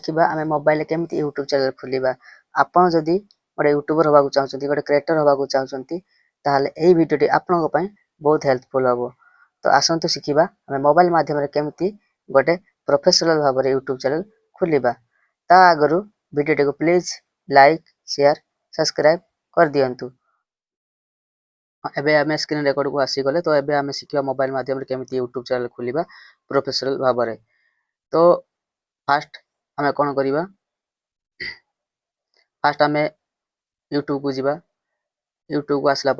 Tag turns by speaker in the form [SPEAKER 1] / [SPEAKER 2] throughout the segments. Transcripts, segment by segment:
[SPEAKER 1] शिखा आम मोबाइल केमी YouTube channel खोलिबा। आपण जदि गोटे यूट्यूबर होगा चाहते गोटे क्रिएटर होगा चाहते ताहले एही वीडियोटी आपनको पई बहुत हेल्पफुल हबो। तो आसंतु शिखिबा आम मोबाइल माध्यम केमी गोटे प्रोफेशनल भाव में यूट्यूब चैनल खोलिबा। ता आगरु वीडियोटी को प्लीज लाइक शेयर सब्सक्राइब कर दियंतु। एबे आम स्क्रीन रेकॉर्ड को आसीगले तो एबे आम शिखिबा मोबाइल माध्यम केमी यूट्यूब चैनल खोलिबा प्रोफेशनल भाव में। तो फास्ट आम कौन करिबा, फास्ट आम यूट्यूब को जीवा। यूट्यूब को आसला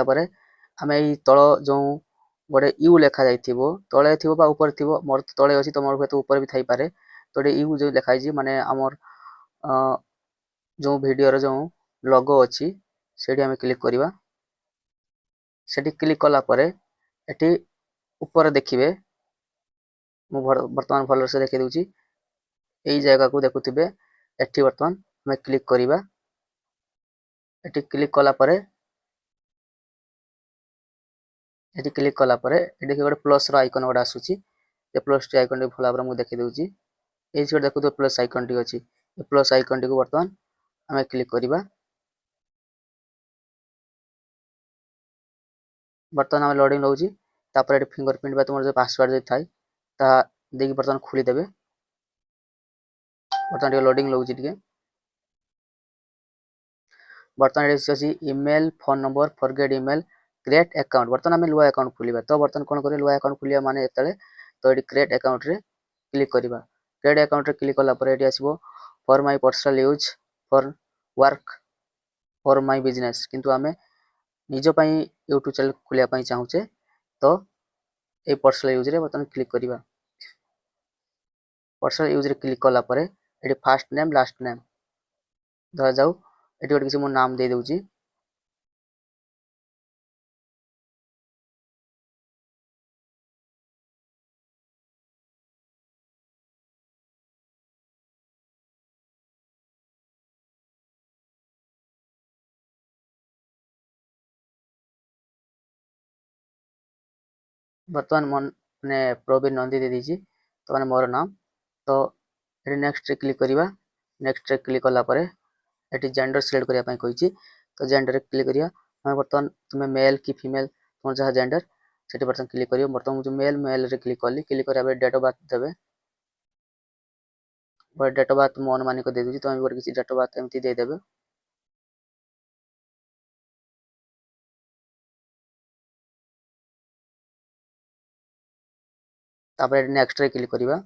[SPEAKER 1] परे आम यही तल जो गोटे यू लेखा जाइथिबो तले थिबो बा ऊपर थिबो, मोर तो तले अछि तो मोर हुए तो ऊपर भी थाई पारे। तो यू जो लेखा जाइछि माने हमर जो वीडियो जो लोगो अछि सेठी आम क्लिक करिबा। सेठी क्लिक कला परे एठी ऊपर देखिबे मु वर्तमान भल से देखि दउछि। एई जगह को देखुथिबे एठी वर्तमान हम क्लिक करिबा। एठी क्लिक कला परे एठी क्लिक कला परे एठी गोटे प्लस रो आइकन गोटे आसुछि। ए प्लस टी आइकन भल भाबरे मु देखि दउछि। एई जे देखु तो प्लस आइकन टी अछि, ए प्लस आइकन टी को वर्तमान हम क्लिक करिबा। वर्तमान हम लोडिंग होउछि। तापर एठी फिंगरप्रिंट बा तुमर जो पासवर्ड जे थाई ता देकी वर्तमान खुली देबे। वर्तमान लोडिंग होउछि टिके। वर्तमान एठी अछि email phone number forget email create account. वर्तमान आम नुआ अकाउंट खोलिबा। तो वर्तमान कोन करिया नुआ अकाउंट खोलिया माने एतले तो एठी क्रिएट अकाउंट रे क्लिक करिबा। क्रिएट अकाउंट रे क्लिक कला परे एठी आसीबो for my personal use for work for my business. किंतु आमे निज पई यूट्यूब चैनल खोलिया पई चाहूचे तो ए पर्सनल यूज रे वर्तमान क्लिक करिबा। पर्सनल यूज रे क्लिक कला परे एठी फर्स्ट नेम लास्ट नेम धरा जाऊ एठी गोटे किसी मो नाम दे दउची। वर्तमान मन ने प्रवीण नंदी दे दीची तो माने मोर नाम। तो एठी नेक्स्ट रे क्लिक करिबा। नेक्स्ट रे क्लिक कला परे एठी जेंडर सिलेक्ट करिया पई कहिची तो जेंडर रे क्लिक करिया। हम वर्तमान तुमे मेल की फीमेल तुम जहा जेंडर सेठी वर्तमान क्लिक करियो। वर्तमान जो मेल रे क्लिक करली क्लिक करिया बे डेट ऑफ बर्थ देबे। बे डेट ऑफ बर्थ मो अनुमानिक दे दूची तो हम गोटे किसी डेट ऑफ बर्थ एमती दे देबे। तापर नेक्स्ट रे क्लिक करिबा।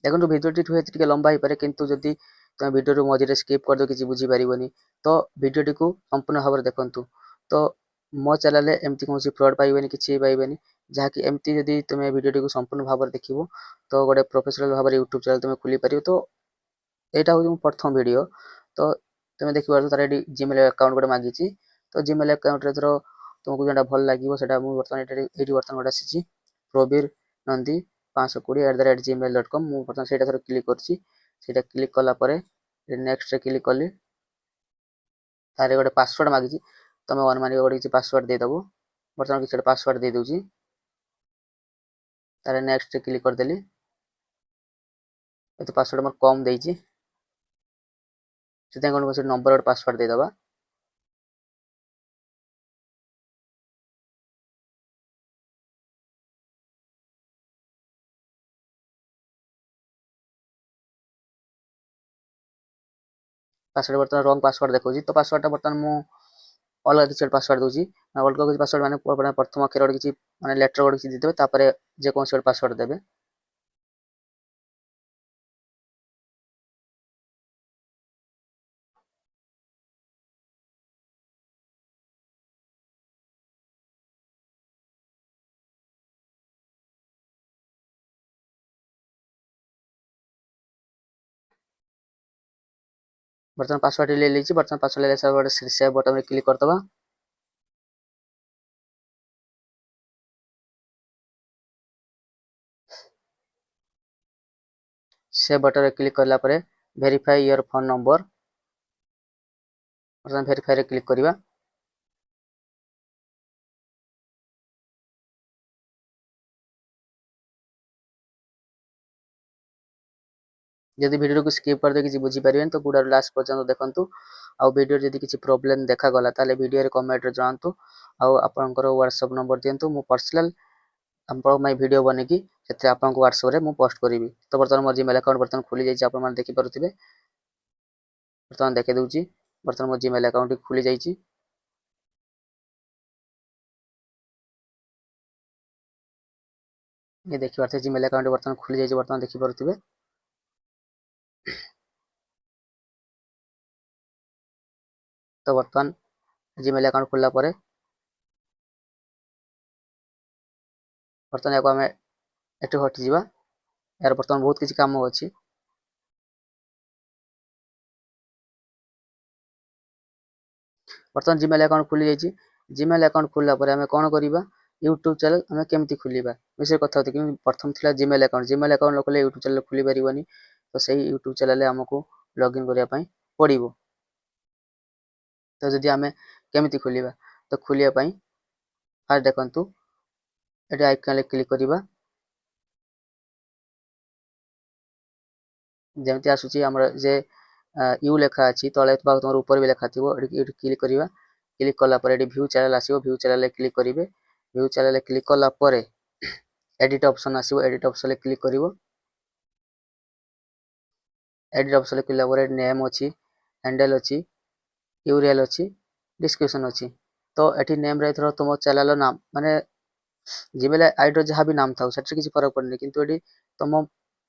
[SPEAKER 1] देखो भिडियोटी हुए टिके लंबा ही पारे किंतु जदि तुम वीडियो मझे स्किप कर दो किसी बुझी पारिबनी तो वीडियोटी को संपूर्ण भाव में देखंतु। तो मो चैनल एमती कौन फ्रॉड पाइबेनी किसी पाइबेनी जहाँकि एमती जदि तुम वीडियोटी को संपूर्ण भाव में देखिबो तो गोटे प्रोफेशनल भाव में यूट्यूब चैनल तुम खोली पारिबो। तो यहाँ हूँ प्रथम वीडियो। तो तुम देख पार तार जीमेल अकाउंट गोटे मागिची तो जीमेल अकाउंट धर तुमको जो भल लगे से बर्तमान ये गोटे आसी प्रवीर नंदी 520@gmail.com मु बर्तमान से थर क्लिक कर क्लिक कला परे नेक्स्ट रे क्लिक कली तारे गोटे पासवर्ड मागिची तुम अनुमानिक गोटे किसी पासवर्ड दे दबो। बर्तमान किसी पासवर्ड दे दूची तारे नेक्स्ट रे क्लिक कर देली। तो पासवर्ड मोर कम देइची से कौन नंबर गोटे पासवर्ड दे दबा। पासवर्ड बर्तमान रंग पासवर्ड देखो तो पासवर्ड बर्तमान मु अलग किसी पासवर्ड दूसरी अलग किसी पासवर्ड माने प्रथम अक्षर किसी माने लेटर गोटे किसी देते तापर जेकोसी गोटे पासवर्ड देबे। बर्तमान पासवर्ड ले लीजिए। बर्तमान पासवर्ड ले सब सेव बटन में क्लिक कर दबा। सेव बटन में क्लिक करला परे वेरीफाई योर फोन नंबर बर्तमान वेरीफाई रे क्लिक करिबा। जदि भिडियो को स्किप करदे किसी बुझीपारे तो पूरा लास्ट पर्यंत देखु। आउ भिडियो जदि किसी प्रोब्लेम देखागला ताले भिडियो कमेंट जनातु। आउ आपनकर व्हाट्सएप नंबर दिंतु मु पर्सनल मैं वीडियो बनेकी से आपको व्हाट्सएप रे पोस्ट करी। तो बर्तमान मोर जीमेल अकाउंट बर्तमान खुली जाइए आप देखि पारुथिबे। बर्तमान देखे दूची बर्तमान मोर जीमेल अकाउंट खुली जाइए। ये देखि पारथे जीमेल अकाउंट बर्तमान खुली जाइए बर्तमान देखि पारुथिबे। तो बर्तमान जीमेल अकाउंट खोलला परे बर्तमान याको आमे एठु हटि जिबा। यार बर्तमान बहुत किसी काम अछि। बर्तमान जीमेल अकाउंट खुली जाइए। जीमेल अकाउंट खोलला परे आमे कोन करिबा यूट्यूब चैनल आमे केमती खुलिबा विषय कथा होती कि प्रथम थिला जीमेल अकाउंट लोकले यूट्यूब चैनल खुली परिबनी। तो सही यूट्यूब चैनल हमको लॉगिन करिया पई पड़िबो। तो जदि आमे केमती खुलिबा तो खुलिया पई फास्ट देखंतु एटी आइकन क्लिक करिबा। जेमती आसुची हमर जे यू लेखा अछि तळे बा तुमर ऊपर भी लेखा थिबो एटी क्लिक करिबा। क्लिक कला परे एटी व्यू चैनल आसीबो व्यू चैनल क्लिक करिवे। व्यू चैनल क्लिक कला परे एडिट ऑप्शन आसीबो एडिट ऑप्शन क्लिक करिवो। एडिट ऑप्शन क्लिक परे नेम अछि हैंडल अछि यूआरएल अछि डिस्क्रिप्शन अछि। तो एटी नेम रे थरो तुम चैनल नाम माने जीमेल आईडी जहाँ भी नाम था सेठी किसी फरक पड़नी किंतु एटी तुम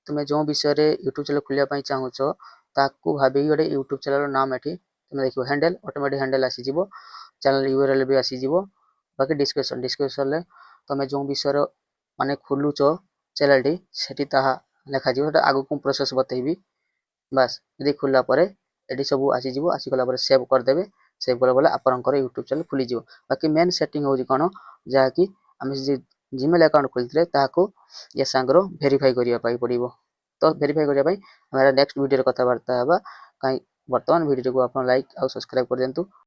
[SPEAKER 1] तुमे जो विषय रे यूट्यूब चैनल खुलिया पई चाहुचो ताकू भाबी गोटे यूट्यूब चैनल नाम एठी तुमे देखिबो हैंडल ऑटोमेटिक हैंडल आसी जिवो। चैनल यूआरएल भी आसी जिवो। बाकी डिस्क्रिप्शन ले तुमे जो विषय रो माने खुलुचो चैनल टी सेठी ताहा लेखा जिवो सेटा आगु को प्रोसेस बतैबी। बस यदि खुलला परे एटी सब आसी जिवो आसी गला परे सेव कर देबे। सेव कला बोले आपनकर यूट्यूब चैनल खुली जिवो। बाकी मेन सेटिंग होजी कोन जहा कि आमे जे जीमेल अकाउंट खोलथिले ताको ये सांगरो वेरीफाई करिया पाई पड़िबो। तो वेरीफाई करिया पाई हमरा नेक्स्ट वीडियो रे कथा वार्ता हबा। काई वर्तमान वीडियो को आपन लाइक और सब्सक्राइब कर देंतु।